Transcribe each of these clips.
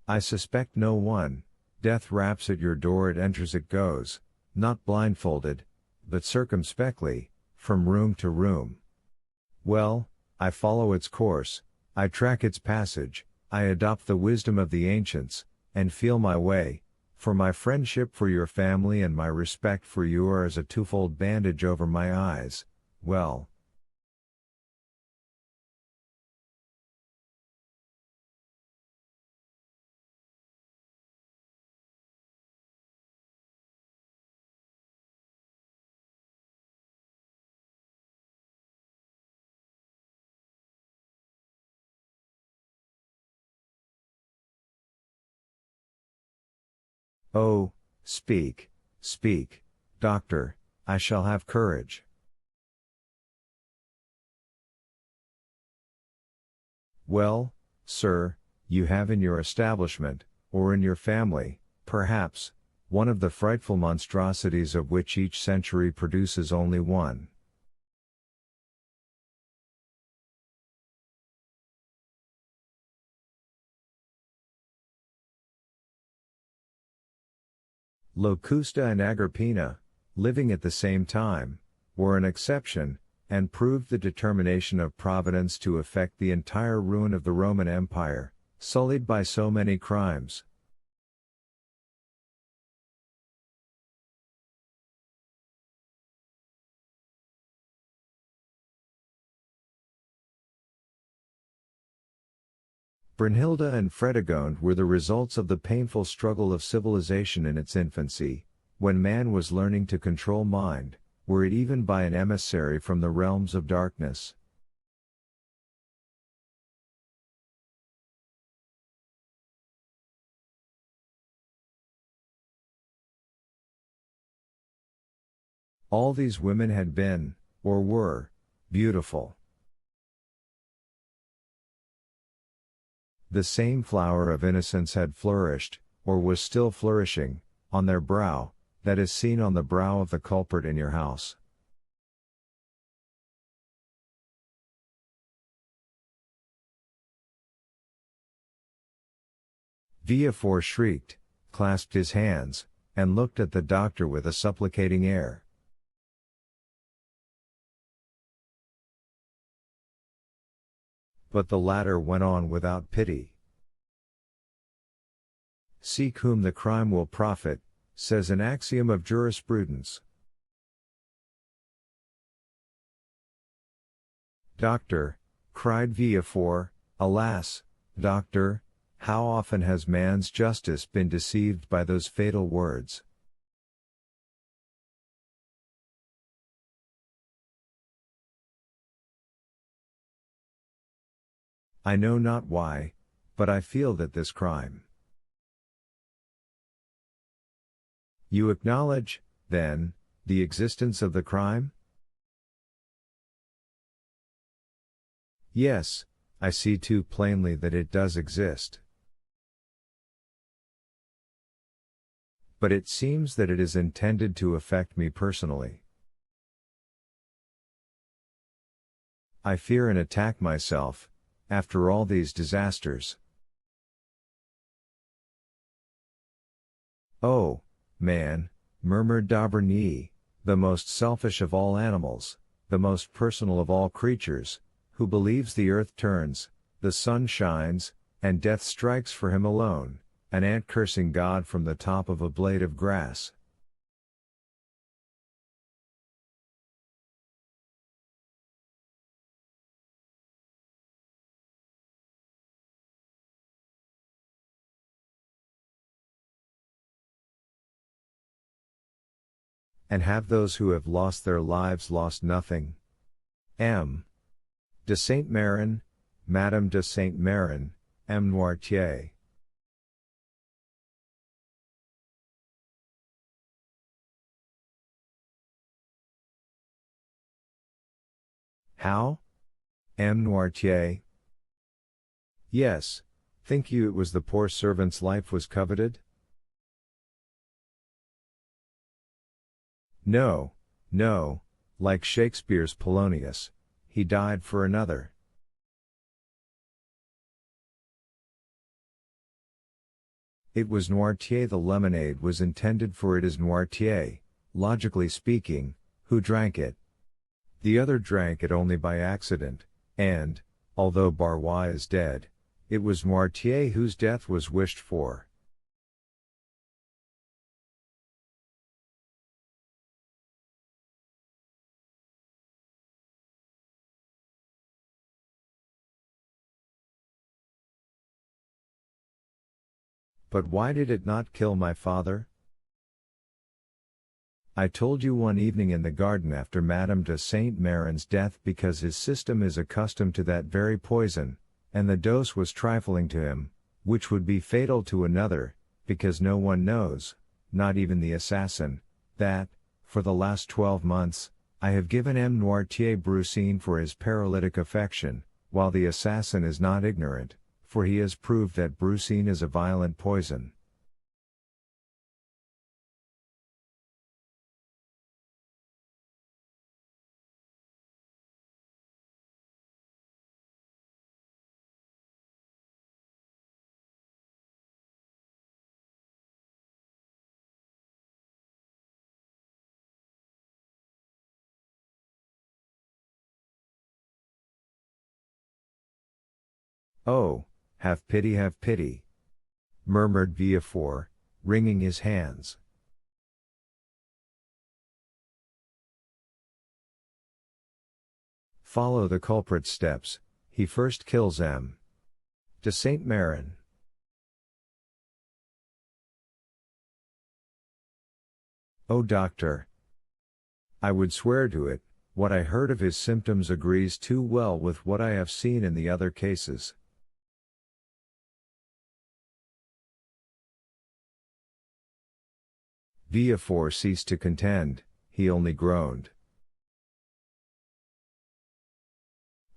I suspect no one, death raps at your door, it enters it goes, not blindfolded, but circumspectly, from room to room. Well, I follow its course, I track its passage, I adopt the wisdom of the ancients, and feel my way, for my friendship for your family and my respect for you are as a twofold bandage over my eyes. Well. Oh, speak, speak, doctor, I shall have courage. Well, sir, you have in your establishment, or in your family, perhaps, one of the frightful monstrosities of which each century produces only one. Locusta and Agrippina, living at the same time, were an exception, and proved the determination of Providence to effect the entire ruin of the Roman Empire, sullied by so many crimes. Brunhilde and Fredegond were the results of the painful struggle of civilization in its infancy, when man was learning to control mind, were it even by an emissary from the realms of darkness. All these women had been, or were, beautiful. The same flower of innocence had flourished, or was still flourishing, on their brow, that is seen on the brow of the culprit in your house. Villefort shrieked, clasped his hands, and looked at the doctor with a supplicating air. But the latter went on without pity. Seek whom the crime will profit, says an axiom of jurisprudence. Doctor, cried Villefort, alas, doctor, how often has man's justice been deceived by those fatal words? I know not why, but I feel that this crime. You acknowledge, then, the existence of the crime? Yes, I see too plainly that it does exist. But it seems that it is intended to affect me personally. I fear an attack myself, after all these disasters. Oh, man, murmured d'Aubigny, the most selfish of all animals, the most personal of all creatures, who believes the earth turns, the sun shines, and death strikes for him alone, an ant cursing God from the top of a blade of grass. And have those who have lost their lives lost nothing? M. de Saint-Méran, Madame de Saint-Méran, M. Noirtier. How? M. Noirtier? Yes, think you it was the poor servant's life was coveted? No, no, like Shakespeare's Polonius, he died for another. It was Noirtier. The lemonade was intended for it is Noirtier, logically speaking, who drank it. The other drank it only by accident, and, although Barrois is dead, it was Noirtier whose death was wished for. But why did it not kill my father? I told you one evening in the garden after Madame de Saint-Méran's death, because his system is accustomed to that very poison, and the dose was trifling to him, which would be fatal to another, because no one knows, not even the assassin, that, for the last 12 months, I have given M. Noirtier brucine for his paralytic affection, while the assassin is not ignorant, for he has proved that brucine is a violent poison. Oh, have pity, murmured Villefort, wringing his hands. Follow the culprit's steps. He first kills M. de Saint-Méran. Oh, doctor! I would swear to it, what I heard of his symptoms agrees too well with what I have seen in the other cases. Villefort ceased to contend, he only groaned.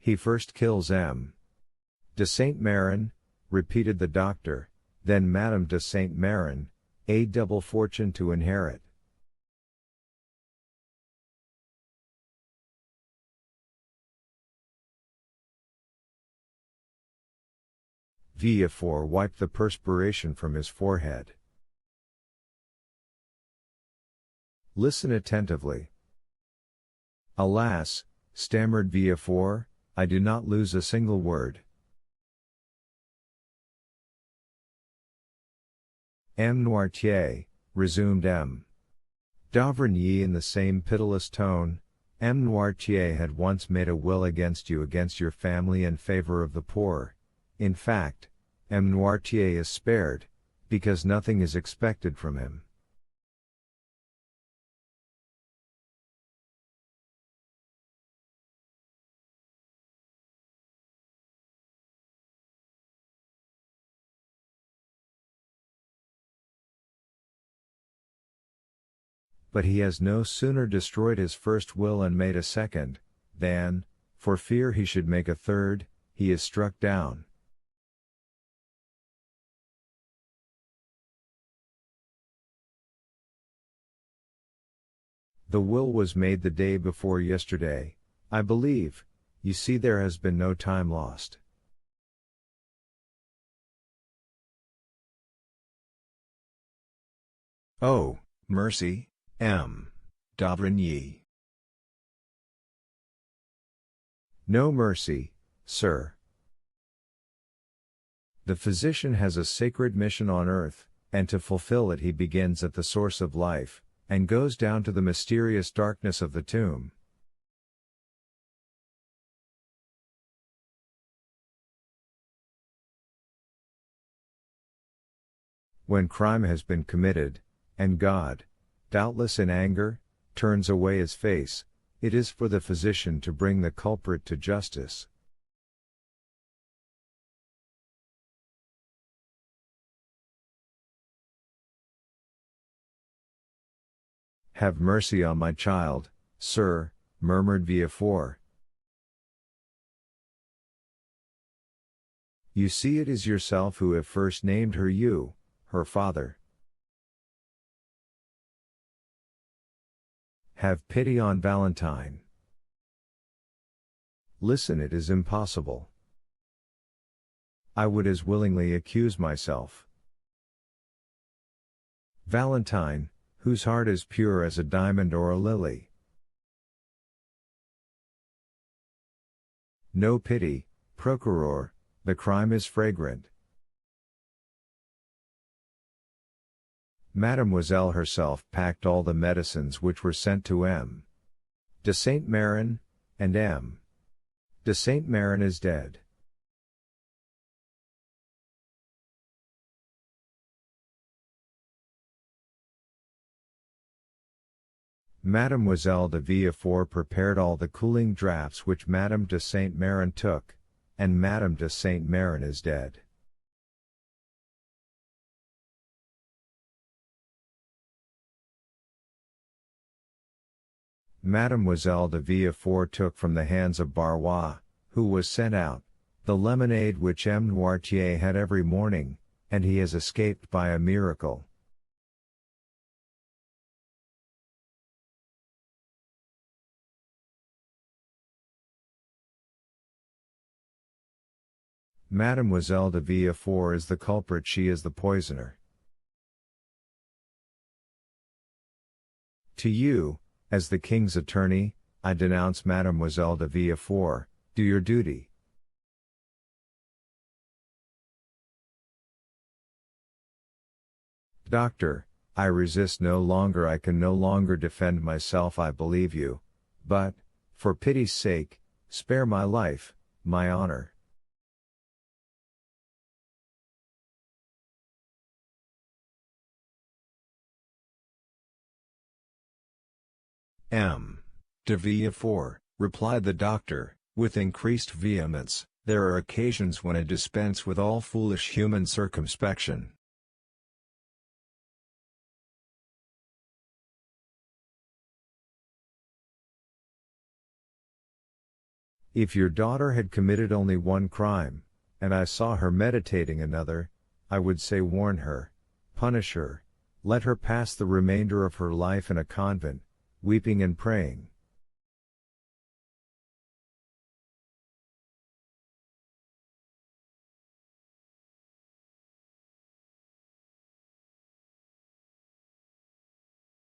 He first kills M. de Saint-Méran, repeated the doctor, then Madame de Saint-Méran, a double fortune to inherit. Villefort wiped the perspiration from his forehead. Listen attentively. Alas, stammered Villefort, I do not lose a single word. M. Noirtier, resumed M. d'Avrigny in the same pitiless tone, M. Noirtier had once made a will against you, against your family, in favor of the poor. In fact, M. Noirtier is spared, because nothing is expected from him. But he has no sooner destroyed his first will and made a second, than, for fear he should make a third, he is struck down. The will was made the day before yesterday, I believe. You see, there has been no time lost. Oh, mercy, M. d'Avrigny. No mercy, sir. The physician has a sacred mission on earth, and to fulfill it he begins at the source of life, and goes down to the mysterious darkness of the tomb. When crime has been committed, and God, doubtless in anger, turns away his face, it is for the physician to bring the culprit to justice. Have mercy on my child, sir, murmured Villefort. You see, it is yourself who have first named her, you, her father. Have pity on Valentine. Listen, it is impossible. I would as willingly accuse myself. Valentine, whose heart is pure as a diamond or a lily. No pity, procureur, the crime is fragrant. Mademoiselle herself packed all the medicines which were sent to M. de Saint Méran, and M. de Saint Méran is dead. Mademoiselle de Villefort prepared all the cooling draughts which Madame de Saint Méran took, and Madame de Saint Méran is dead. Mademoiselle de Villefort took from the hands of Barrois, who was sent out, the lemonade which M. Noirtier had every morning, and he has escaped by a miracle. Mademoiselle de Villefort is the culprit, she is the poisoner. To you, as the king's attorney, I denounce Mademoiselle de Villefort. Do your duty. Doctor, I resist no longer, I can no longer defend myself, I believe you, but, for pity's sake, spare my life, my honor. M. de Villefort, replied the doctor, with increased vehemence, there are occasions when I dispense with all foolish human circumspection. If your daughter had committed only one crime, and I saw her meditating another, I would say warn her, punish her, let her pass the remainder of her life in a convent, weeping and praying.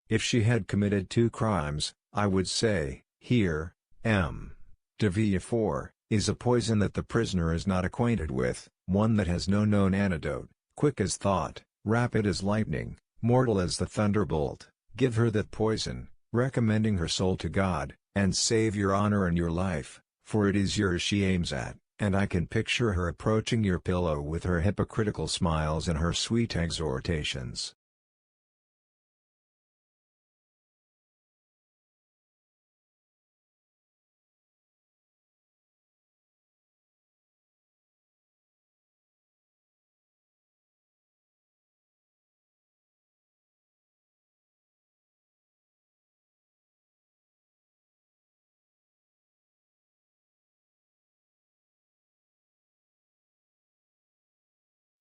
If she had committed two crimes, I would say, here, M. de Villefort, is a poison that the prisoner is not acquainted with, one that has no known antidote, quick as thought, rapid as lightning, mortal as the thunderbolt. Give her that poison, recommending her soul to God, and save your honor and your life, for it is yours she aims at, and I can picture her approaching your pillow with her hypocritical smiles and her sweet exhortations.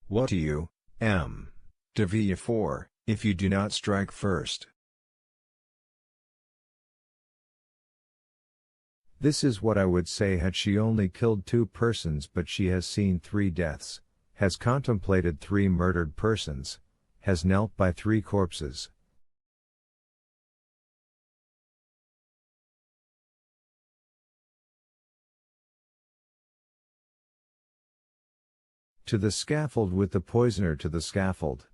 Woe to you, M. de Villefort, if you do not strike first. This is what I would say had she only killed two persons, but she has seen three deaths, has contemplated three murdered persons, has knelt by three corpses. To the scaffold with the poisoner, to the scaffold.